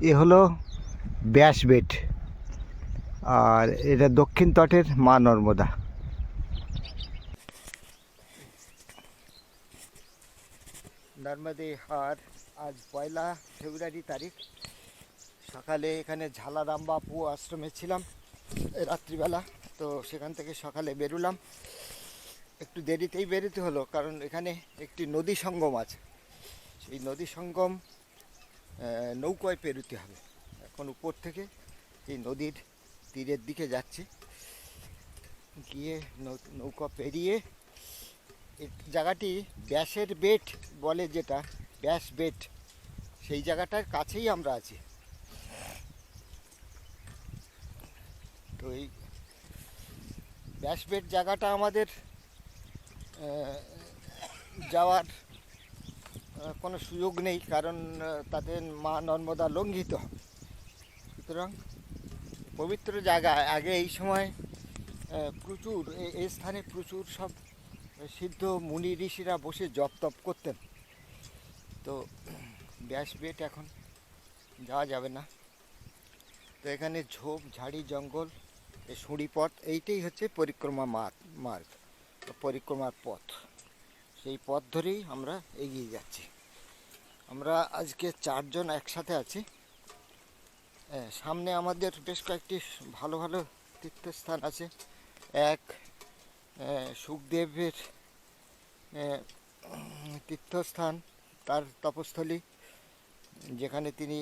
এ হলো ব্যাসবেট, আর এটা দক্ষিণ তটের মা নর্মদা। নর্মদে হার আজ 1 ফেব্রুয়ারি তারিখ। সকালে এখানে ঝালারাম বাপু আশ্রমে ছিলাম রাত্রিবেলা, তো সেখান থেকে সকালে বেরোলাম। একটু দেরিতেই বেরোতে হলো, কারণ এখানে একটি নদী সঙ্গম আছে। সেই নদী সঙ্গম নৌকায় পেরোতে হবে। এখন উপর থেকে এই নদীর তীরের দিকে যাচ্ছি, গিয়ে নৌকা পেরিয়ে এই জায়গাটি ব্যাসের বেট বলে, যেটা ব্যাস বেট, সেই জায়গাটার কাছেই আমরা আছি। তো এই ব্যাস বেট জায়গাটা আমাদের যাওয়ার কোনো সুযোগ নেই, কারণ তাতে মা নর্মদা লঙ্ঘিত। সুতরাং পবিত্র জায়গা, আগে এই সময় প্রচুর এই স্থানে প্রচুর সব সিদ্ধ মুনি ঋষিরা বসে জপ তপ করতেন। তো ব্যাস বেট এখন যাওয়া যাবে না। তো এখানে ঝোপ ঝাড়ি জঙ্গল, এই সুঁড়ি পথ, এইটাই হচ্ছে পরিক্রমা মার্গ, পরিক্রমার পথ। সেই পথ ধরেই আমরা এগিয়ে যাচ্ছি। আমরা আজকে 4 জন একসাথে আছি। সামনে আমাদের বেশ কয়েকটি ভালো ভালো তীর্থস্থান আছে। এক সুখদেবের তীর্থস্থান, তার তপস্থলী, যেখানে তিনি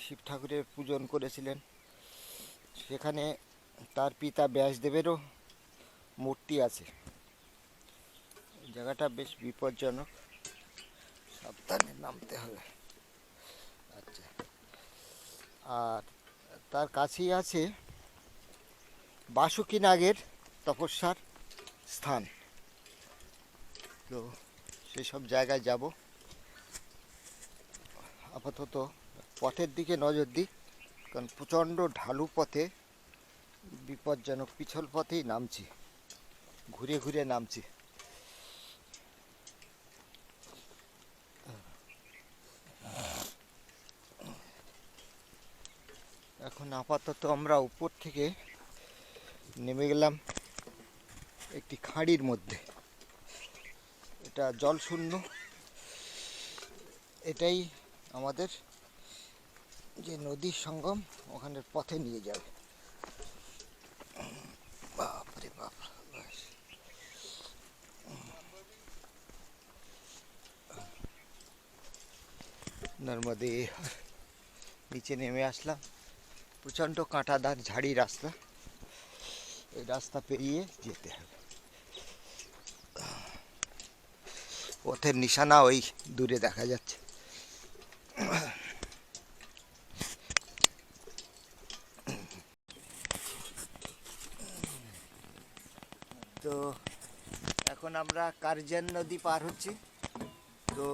শিব ঠাকুরের পূজন করেছিলেন। সেখানে তার পিতা ব্যাসদেবেরও মূর্তি আছে। জায়গাটা বেশ বিপজ্জনক, সাবধানে নামতে হবে। আচ্ছা, আর তার কাছেই আছে বাসুকী নাগের তপস্যার স্থান। তো সেসব জায়গায় যাব। আপাতত পথের দিকে নজর দিই, কারণ প্রচণ্ড ঢালু পথে, বিপজ্জনক পিছল পথেই নামছি, ঘুরে ঘুরে নামছি। এখন আপাতত আমরা উপর থেকে নেমে গেলাম একটি খাঁড়ির মধ্যে। এটা জল শূন্য। এটাই আমাদের যে নদীর সঙ্গম, ওখানের পথে নিয়ে যাবে। বাপরে বাপ, নর্মদে নিচে নেমে আসলাম। প্রচণ্ড কাঁটাদার ঝাড়ি রাস্তা, এই রাস্তা পেরিয়ে যেতে হবে। পথের নিশানা ওই দূরে দেখা যাচ্ছে। তো এখন আমরা কার্জন নদী পার হচ্ছি। তো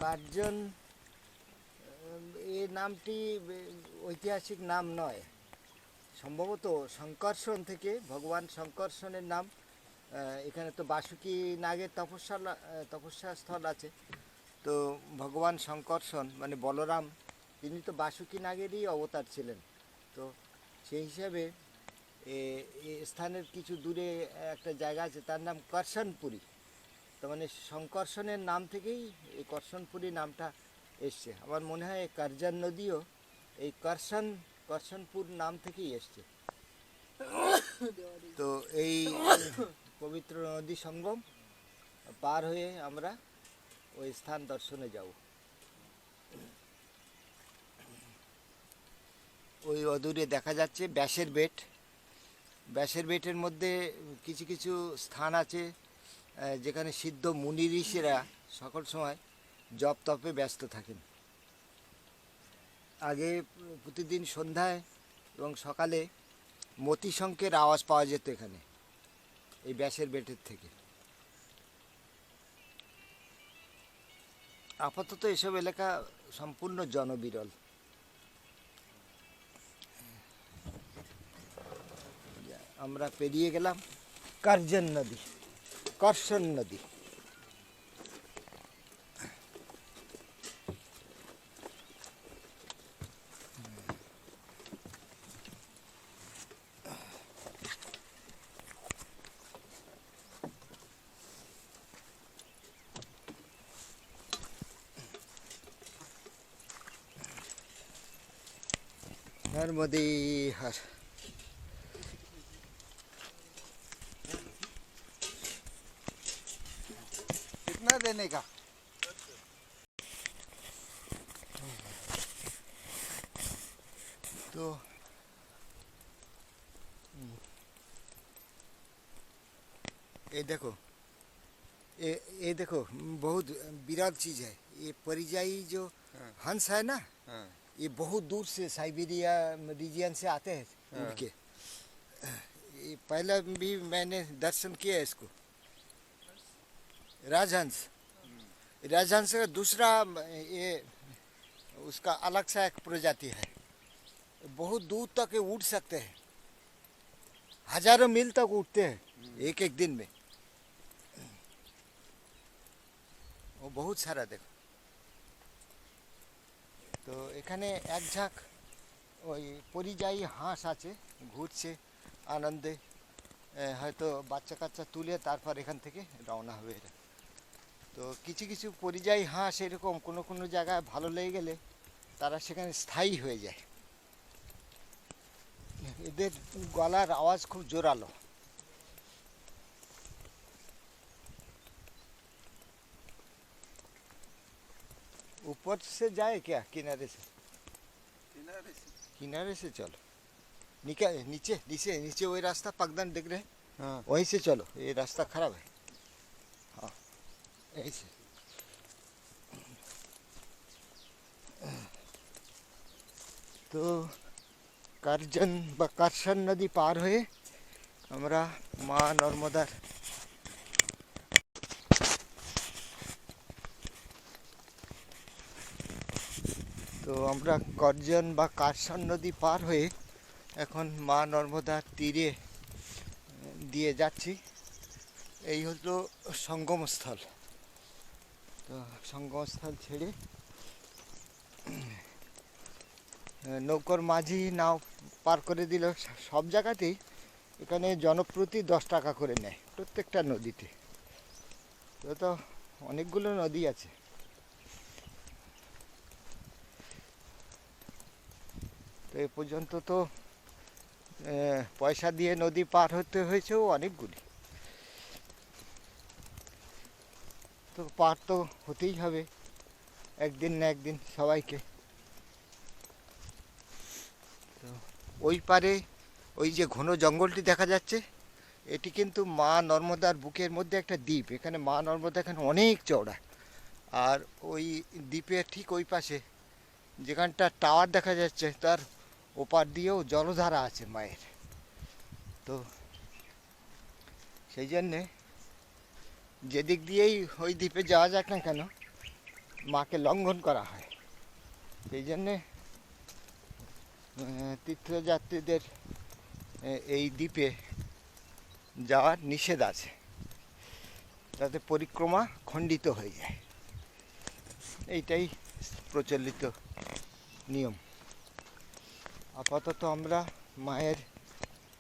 কার্জন এই নামটি ঐতিহাসিক নাম নয়, সম্ভবত শঙ্কর্ষণ থেকে, ভগবান শঙ্কর্ষণের নাম। এখানে তো বাসুকী নাগের তপস্যা স্থল আছে। তো ভগবান শঙ্কর্ষণ মানে বলরাম, তিনি তো বাসুকী নাগেরই অবতার ছিলেন। তো সেই হিসাবে স্থানের কিছু দূরে একটা জায়গা আছে, তার নাম কর্ষণপুরী। তো মানে শঙ্কর্ষণের নাম থেকেই এই কর্ষণপুরী নামটা এসছে। আমার মনে হয় কার্জন নদীও এই কর্ষণপুর নাম থেকেই এসছে। তো এই পবিত্র নদী সঙ্গম পার হয়ে আমরা ওই স্থান দর্শনে যাব। ওই অদূরে দেখা যাচ্ছে ব্যাসের বেট। ব্যাসের বেটের মধ্যে কিছু কিছু স্থান আছে যেখানে সিদ্ধ মুনি ঋষিরা সকল সময় জপ তপে ব্যস্ত থাকেন। আগে প্রতিদিন সন্ধ্যায় এবং সকালে মতিশঙ্কের আওয়াজ পাওয়া যেত এখানে, এই ব্যাসের বেটের থেকে। আপাতত এসব এলাকা সম্পূর্ণ জনবিরল। আমরা পেরিয়ে গেলাম কার্জন নদী, কর্ষণ নদী। नर्मदे हर। कितना देने का? तो ये देखो, ये देखो, बहुत विरल चीज है ये परिजाई जो हंस है ना। ये बहुत दूर से साइबेरिया रीजियन से आते हैं उड़ के। ये पहले भी मैंने दर्शन किया है इसको। राजहंस, राजहंस का दूसरा ये उसका अलग सा एक प्रजाति है। बहुत दूर तक ये उड़ सकते हैं, हजारों मील तक उड़ते हैं एक एक दिन में। वो बहुत सारा देखो। তো এখানে এক ঝাঁক ওই পরিযায়ী হাঁস আছে, ঘুরছে আনন্দে। হয়তো বাচ্চা কাচ্চা তুলে তারপর এখান থেকে রওনা হবে এরা। তো কিছু কিছু পরিযায়ী হাঁস এরকম কোনো কোনো জায়গায় ভালো লেগে গেলে তারা সেখানে স্থায়ী হয়ে যায়। এদের গলার আওয়াজ খুব জোরালো। ऊपर से जाए क्या किनारे से? किनारे से चलो। नीचे नीचे नीचे वही रास्ता पगदन दिख रहे हैं। हाँ। वहीं से चलो, ये रास्ता खराब है। हाँ ऐसे। तो কার্জন বা কারসান নদী পার হয়ে আমরা মা নর্মদার তো আমরা কার্জন বা কারসান নদী পার হয়ে এখন মা নর্মদার তীরে দিয়ে যাচ্ছি। এই হলো সঙ্গমস্থল। তো সঙ্গমস্থল ছেড়ে নৌকর মাঝি নাও পার করে দিল। সব জায়গাতেই এখানে জনপ্রতি 10 টাকা করে নেয় প্রত্যেকটা নদীতে। তো অনেকগুলো নদী আছে। তো এ পর্যন্ত তো পয়সা দিয়ে নদী পার হতে হয়েছে অনেকগুলি। তো পার তো হতেই হবে একদিন না একদিন সবাইকে। তো ওই পারে ওই যে ঘন জঙ্গলটি দেখা যাচ্ছে, এটি কিন্তু মা নর্মদার বুকের মধ্যে একটা দ্বীপ। এখানে মা নর্মদা এখানে অনেক চওড়া। আর ওই দ্বীপের ঠিক ওই পাশে যেখানটা টাওয়ার দেখা যাচ্ছে তার ওপার দিয়েও জলধারা আছে মায়ের। তো সেই জন্যে যেদিক দিয়েই ওই দ্বীপে যাওয়া যাক না কেন মাকে লঙ্ঘন করা হয়। সেই জন্যে তীর্থযাত্রীদের এই দ্বীপে যাওয়ার নিষেধ আছে, তাতে পরিক্রমা খণ্ডিত হয়ে যায়। এইটাই প্রচলিত নিয়ম। আপাতত আমরা মায়ের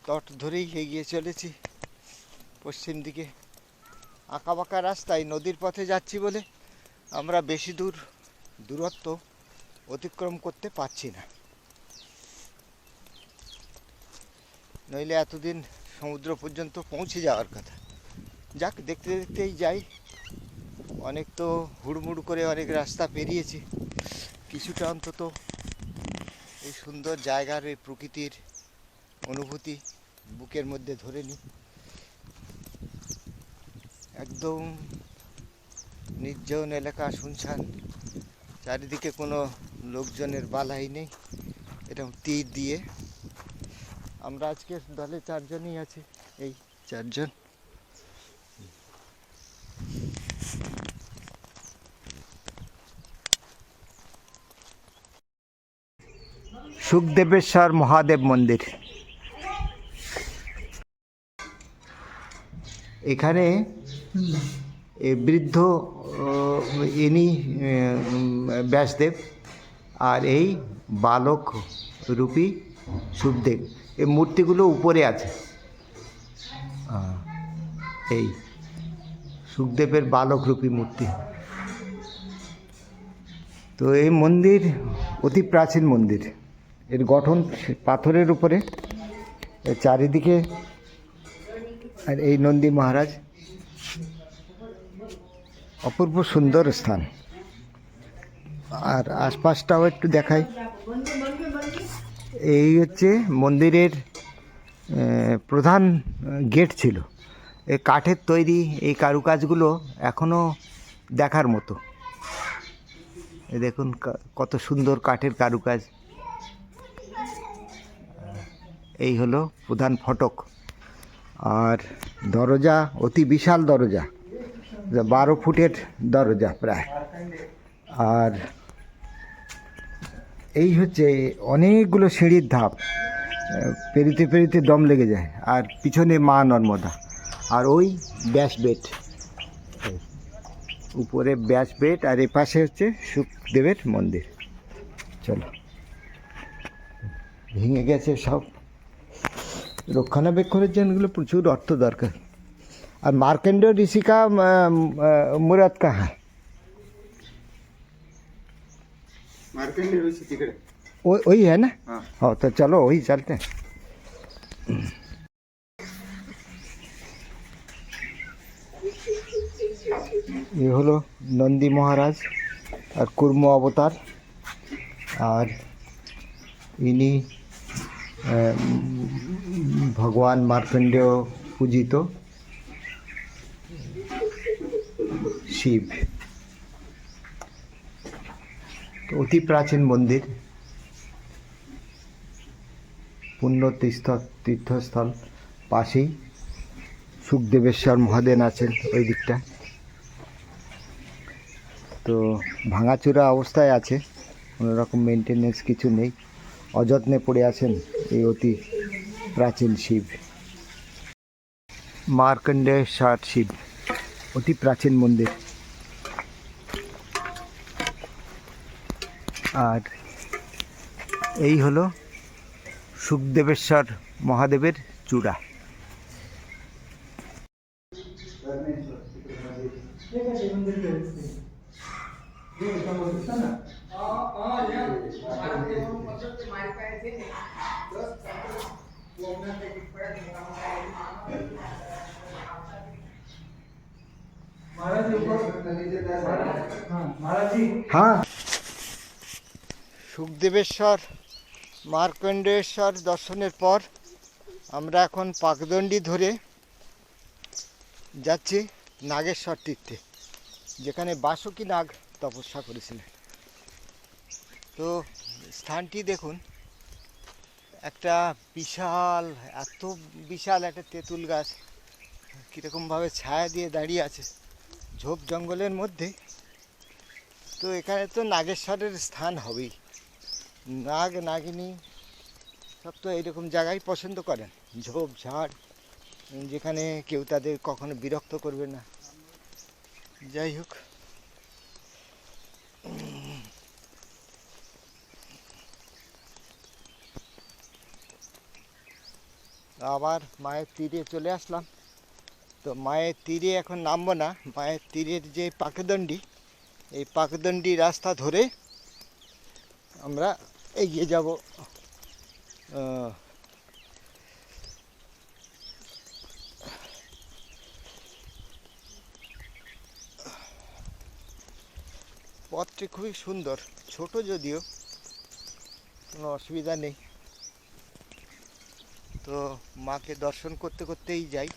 তট ধরেই এগিয়ে চলেছি পশ্চিম দিকে। আঁকাবাঁকা রাস্তায় নদীর পথে যাচ্ছি বলে আমরা বেশি দূরত্ব অতিক্রম করতে পারছি না। নইলে এতদিন সমুদ্র পর্যন্ত পৌঁছে যাওয়ার কথা। যাক, দেখতে দেখতেই যাই। অনেক তো হুড়মুড় করে অনেক রাস্তা পেরিয়েছি, কিছুটা অন্তত এই সুন্দর জায়গার এই প্রকৃতির অনুভূতি বুকের মধ্যে ধরে নিই। একদম নির্জন এলাকা, শুনশান, চারিদিকে কোনো লোকজনের বালাই নেই। এরকম তীর দিয়ে আমরা আজকে দলে 4 জনই আছি, এই 4 জন। সুখদেবেশ্বর মহাদেব মন্দির। এখানে বৃদ্ধ ইনি ব্যাসদেব আর এই বালক রূপী সুখদেব। এই মূর্তিগুলো উপরে আছে। এই সুখদেবের বালক রূপী মূর্তি। তো এই মন্দির অতি প্রাচীন মন্দির। এর গঠন পাথরের উপরে, এর চারিদিকে। আর এই নন্দী মহারাজ, অপূর্ব সুন্দর স্থান। আর আশপাশটাও একটু দেখাই। এই হচ্ছে মন্দিরের প্রধান গেট ছিল। এই কাঠের তৈরি এই কারুকাজগুলো এখনও দেখার মতো। এই দেখুন কত সুন্দর কাঠের কারুকাজ। এই হলো প্রধান ফটক। আর দরজা অতি বিশাল দরজা, 12 ফুটের দরজা প্রায়। আর এই হচ্ছে অনেকগুলো সিঁড়ির ধাপ, পেরিতে পেরিতে দম লেগে যায়। আর পিছনে মা নর্মদা, আর ওই ব্যাসবেট, উপরে ব্যাসবেট, আর এ পাশে হচ্ছে সুখদেবের মন্দির। চলো, ভেঙে গেছে সব, রক্ষণাবেক্ষণের জন্য এগুলো প্রচুর অর্থ দরকার। আর मार्कंडेय ऋषि का मुराद कहाँ है? मार्कंडेय ऋषि तिकडे वही है ना? हाँ, तो चलो वही चलते हैं। ये হলো নন্দী মহারাজ আর কুর্ম অবতার। আর ইনি ভগবান মার্কণ্ডেয় পূজিত শিব। তো অতি প্রাচীন মন্দির, পুণ্য তীর্থস্থল। পাশেই সুখদেবেশ্বর মহাদেব আছেন ওই দিকটা। তো ভাঙাচোরা অবস্থায় আছে, কোনো রকম মেনটেনেন্স কিছু নেই, অযত্নে পড়ে আছেন এই অতি প্রাচীন শিব। মার্কণ্ডেশ্বর শিব, অতি প্রাচীন মন্দির। আর এই হলো সুখদেবেশ্বর মহাদেবের চূড়া। হ্যাঁ, সুখদেবেশ্বর মার্কণ্ডেশ্বর দর্শনের পর আমরা এখন পাকদণ্ডী ধরে যাচ্ছি নাগেশ্বর তীর্থে, যেখানে বাসুকী নাগ তপস্যা করেছিলেন। তো স্থানটি দেখুন, একটা বিশাল, এত বিশাল একটা তেঁতুল গাছ কীরকমভাবে ছায়া দিয়ে দাঁড়িয়ে আছে ঝোপ জঙ্গলের মধ্যে। তো এখানে তো নাগেশ্বরের স্থান হবেই। নাগ নাগিনী সব তো এইরকম জায়গায় পছন্দ করেন, ঝোপ ঝাড়, যেখানে কেউ তাদের কখনো বিরক্ত করবে না। যাই হোক, আবার মায়ের তীরে চলে আসলাম। তো মায়ের তীরে এখন নামবো না, মায়ের তীরের যে পাকদণ্ডী, এই পাকদণ্ডী রাস্তা ধরে আমরা এগিয়ে যাব পথটি খুবই সুন্দর, ছোট যদিও, কোনো অসুবিধা নেই। তো মাকে দর্শন করতে করতেই যাই।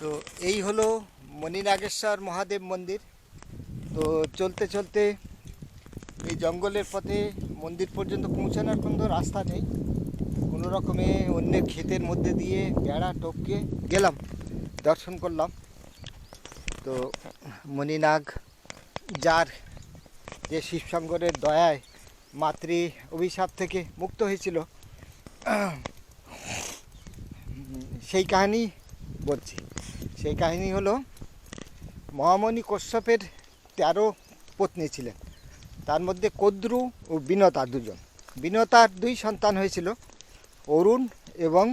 তো এই হলো মণিনাগেশ্বর মহাদেব মন্দির। তো চলতে চলতে এই জঙ্গলের পথে মন্দির পর্যন্ত পৌঁছানোর কোনো রাস্তা নেই, কোনো রকমে অন্যের ক্ষেতের মধ্যে দিয়ে বেড়া টপকে গেলাম, দর্শন করলাম। তো মণিনাগ, যার যে শিবশঙ্করের দয়ায় মাতৃ অভিশাপ থেকে মুক্ত হয়েছিল, সেই কাহিনী বলছি। সেই কাহিনী হলো, মহামণি কশ্যপের 13 পত্নী ছিলেন, তার মধ্যে কদ্রু ও বিনতা দুজন। বিনতার 2 সন্তান হয়েছিল, অরুণ এবং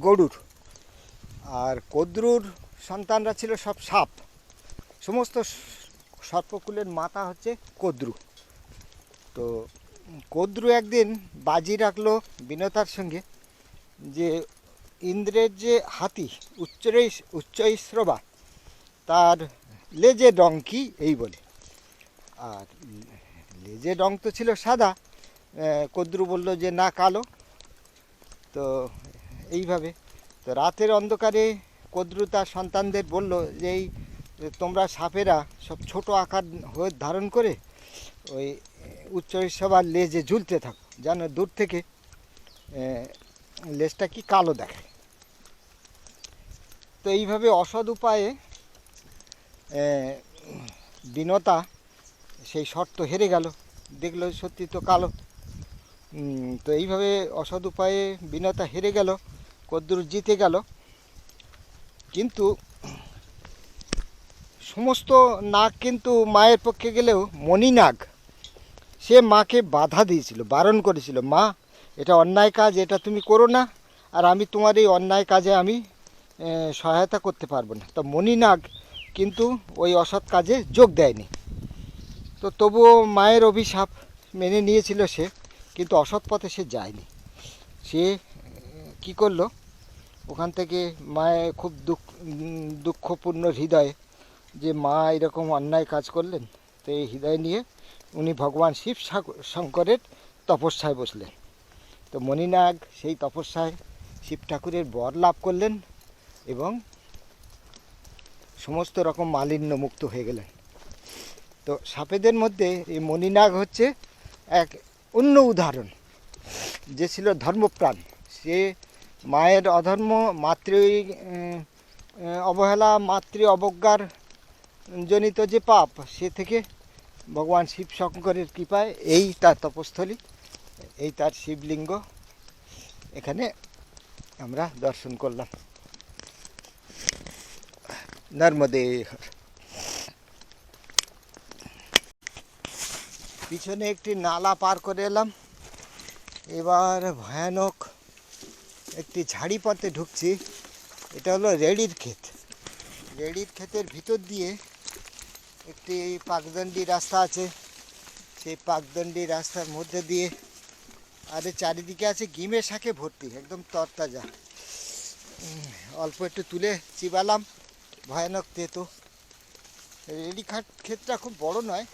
গরুর। আর কদ্রুর সন্তানরা ছিল সব সাপ, সমস্ত সর্পকুলের মাতা হচ্ছে কদ্রু। তো কদ্রু একদিন বাজি রাখলো বিনতার সঙ্গে যে ইন্দ্রের যে হাতি উচ্চৈশ্রবা তার লেজের রং কি এই বলে। আর লেজের রং তো ছিল সাদা, কদ্রু বলল যে না কালো। তো এইভাবে তো রাতের অন্ধকারে কদ্রু তার সন্তানদের বলল যে এই তোমরা সাপেরা সব ছোট আকার হয়ে ধারণ করে ওই উচ্চৈশ্রবার লেজে ঝুলতে থাকো, যেন দূর থেকে লেজটা কি কালো দেখায়। তো এইভাবে অসৎ উপায়ে বিনতা সেই শর্ত হেরে গেল, দেখলো সত্যি তো কালো। তো এইভাবে অসৎ উপায়ে বিনতা হেরে গেল, কদ্দুর জিতে গেল। কিন্তু সমস্ত নাগ কিন্তু মায়ের পক্ষে গেলেও মণিনাগ সে মাকে বাধা দিয়েছিল, বারণ করেছিল, মা এটা অন্যায় কাজ, এটা তুমি করো না, আর আমি তোমার এই অন্যায় কাজে আমি সহায়তা করতে পারবো না। তো মণিনাগ কিন্তু ওই অসৎ কাজে যোগ দেয়নি। তো তবুও মায়ের অভিশাপ মেনে নিয়েছিল সে, কিন্তু অসৎ পথে সে যায়নি। সে কি করলো, ওখান থেকে মায়ের খুব দুঃখপূর্ণ হৃদয়ে যে মা এরকম অন্যায় কাজ করলেন, তো এই হৃদয় নিয়ে উনি ভগবান শিব শঙ্করের তপস্যায় বসলেন। তো মণিনাগ সেই তপস্যায় শিব ঠাকুরের বর লাভ করলেন এবং সমস্ত রকম মালিন্য মুক্ত হয়ে গেলেন। তো সাপেদের মধ্যে এই মণিনাগ হচ্ছে এক অন্য উদাহরণ, যে ছিল ধর্মপ্রাণ। সে মায়ের অধর্ম, মাতৃ অবহেলা, মাতৃ অবজ্ঞার জনিত যে পাপ, সে থেকে ভগবান শিব শঙ্করের কৃপায় এই তার তপস্থলী, এই তার শিবলিঙ্গ এখানে আমরা দর্শন করলাম। নর্মদে। পিছনে একটি নালা পার করে এলাম, এবার ভয়ানক একটি ঝাড়ি পথে ঢুকছি। এটা হলো রেড়ির ক্ষেত। রেড়ির ক্ষেতের ভিতর দিয়ে একটি পাকদণ্ডী রাস্তা আছে, সেই পাকদণ্ডী রাস্তার মধ্যে দিয়ে আরে চারিদিকে আছে গিমে শাকে ভর্তি, একদম তরতাজা। অল্প একটু তুলে চিবালাম, ভয়ানক তেতো। রেড়ি ক্ষেতটা খুব বড় নয়,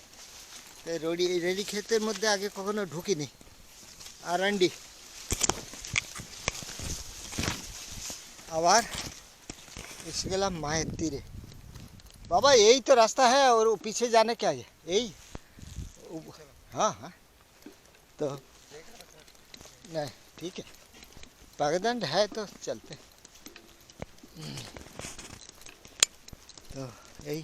তাই রেড়ি ক্ষেতের মধ্যে আগে কখনো ঢুকিনি। আরান্ডি আবার এসে গেলাম মায়ের তীরে। बाबा यही तो रास्ता है और पीछे जाने क्या है यही। हाँ हाँ तो नहीं ठीक है, पागदंड है तो चलते। तो यही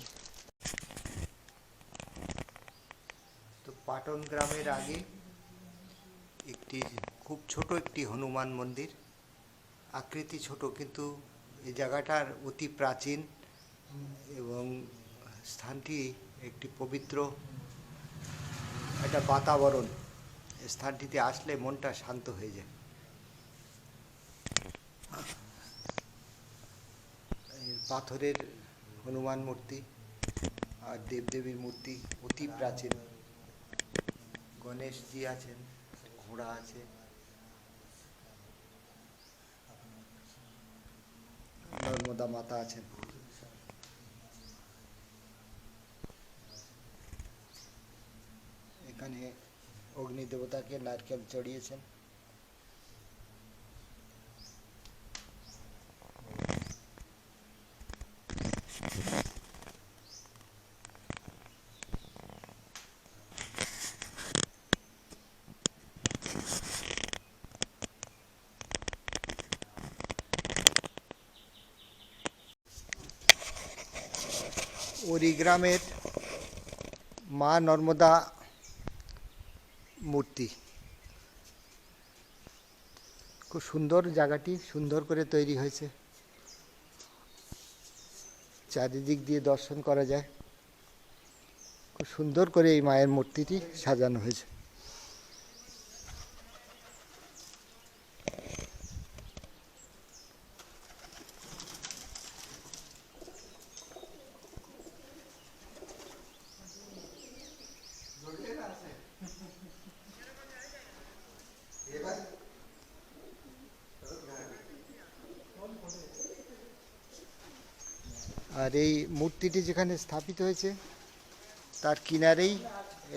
तो पाटन ग्रामेर आगे একটি খুব ছোট একটি হনুমান মন্দির, আকৃতি ছোট কিন্তু এই জায়গাটার অতি প্রাচীন এবং স্থানটি একটি পবিত্র একটা বাতাবরণ। স্থানটিতে আসলে মনটা শান্ত হয়ে যায়। পাথরের হনুমান মূর্তি আর দেবদেবীর মূর্তি অতি প্রাচীন। গণেশজি আছেন, ঘোড়া আছে, নর্মদা মাতা আছেন। এখানে অগ্নি দেবতাকে নারকেল চড়িয়েছেন। ওরি গ্রামের মা নর্মদা মূর্তি, খুব সুন্দর জায়গাটি, সুন্দর করে তৈরি হয়েছে, চারিদিক দিয়ে দর্শন করা যায়। খুব সুন্দর করে এই মায়ের মূর্তিটি সাজানো হয়েছে। আর এই মূর্তিটি যেখানে স্থাপিত হয়েছে তার কিনারেই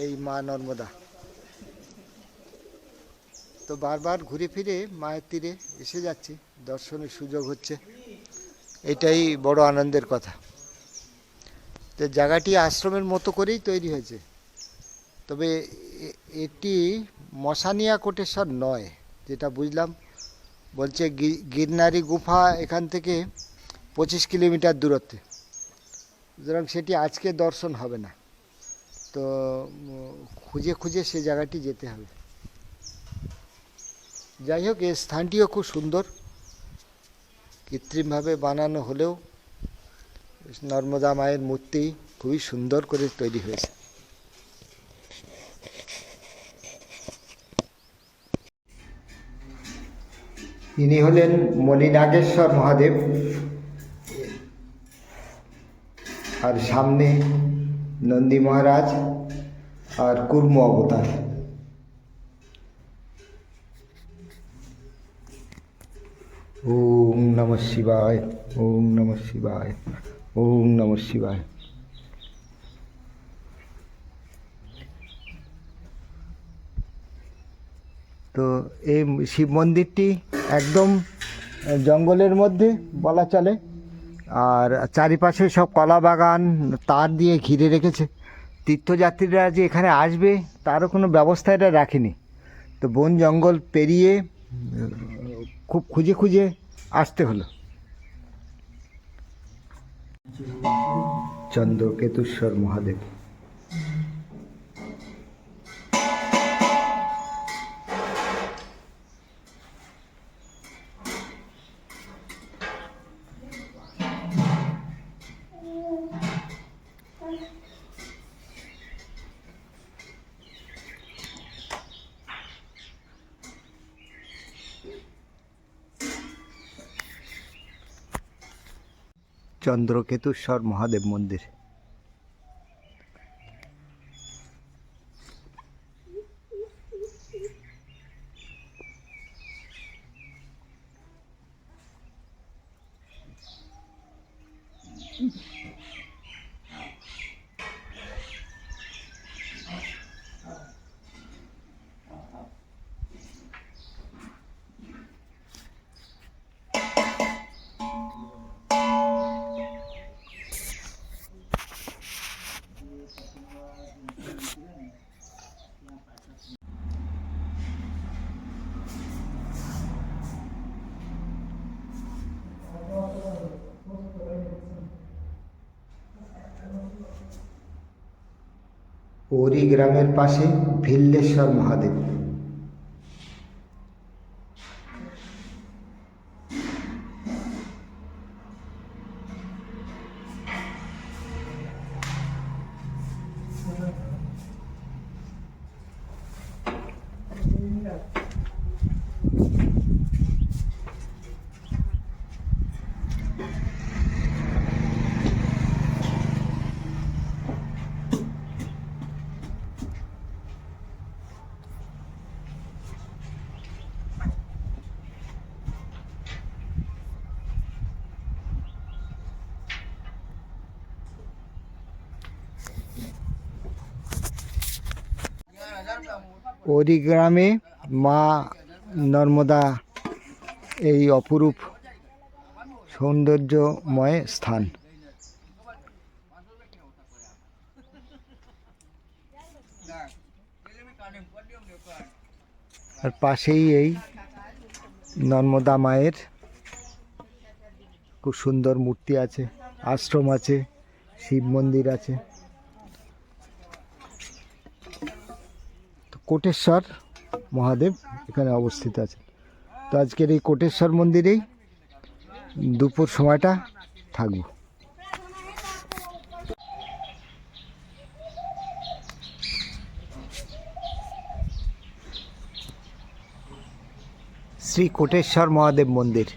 এই মা নর্মদা। তো বারবার ঘুরে ফিরে মায়ের তীরে এসে যাচ্ছি, দর্শনের সুযোগ হচ্ছে, এটাই বড় আনন্দের কথা। তো জায়গাটি আশ্রমের মতো করেই তৈরি হয়েছে, তবে এটি মশানিয়া কোটেশ্বর নয়, যেটা বুঝলাম। বলছে গিরনারি গুফা এখান থেকে 25 কিলোমিটার দূরত্বে, সুতরাং সেটি আজকে দর্শন হবে না। তো খুঁজে খুঁজে সে জায়গাটি যেতে হবে। যাই হোক, এই স্থানটিও খুব সুন্দর, কৃত্রিমভাবে বানানো হলেও নর্মদা মায়ের মূর্তি খুবই সুন্দর করে তৈরি হয়েছে। ইনি হলেন মণিনাগেশ্বর মহাদেব, আর সামনে নন্দী মহারাজ আর কুর্ম অবতার। ওম নমঃ শিবায়, ওম নমঃ শিবায়, ওম নমঃ শিবায়। তো এই শিব মন্দিরটি একদম জঙ্গলের মধ্যে বলা চলে, আর চারিপাশে সব কলা বাগান তার দিয়ে ঘিরে রেখেছে। তীর্থযাত্রীরা যে এখানে আসবে তারও কোনো ব্যবস্থা এটা রাখেনি। তো বন জঙ্গল পেরিয়ে খুব খুঁজে খুঁজে আসতে হলো। চন্দ্রকেতুশ্বর মহাদেব। চন্দ্রকেতুশ্বর মহাদেব মন্দির। ওরি গ্রামের পাশে ভিল্লেশ্বর মহাদেব। ওরি গ্রামে মা নর্মদা এই অপরূপ সৌন্দর্যময় স্থান। আর পাশেই এই নর্মদা মায়ের খুব সুন্দর মূর্তি আছে, আশ্রম আছে, শিব মন্দির আছে। কোটেশ্বর মহাদেব এখানে অবস্থিত আছে। তো আজকের এই কোটেশ্বর মন্দিরেই দুপুর সময়টা থাকব। শ্রী কোটেশ্বর মহাদেব মন্দির।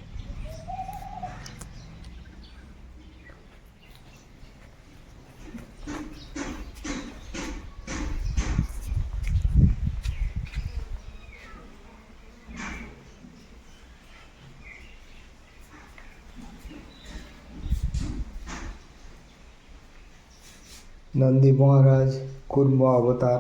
नंदी महाराज कूर्म अवतार,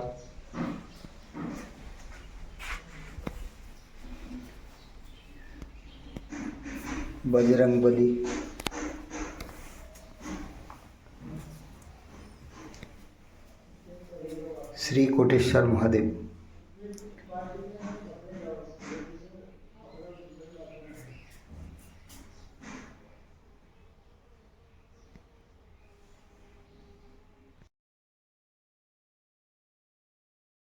बजरंगबली, श्री कोटेश्वर महादेव।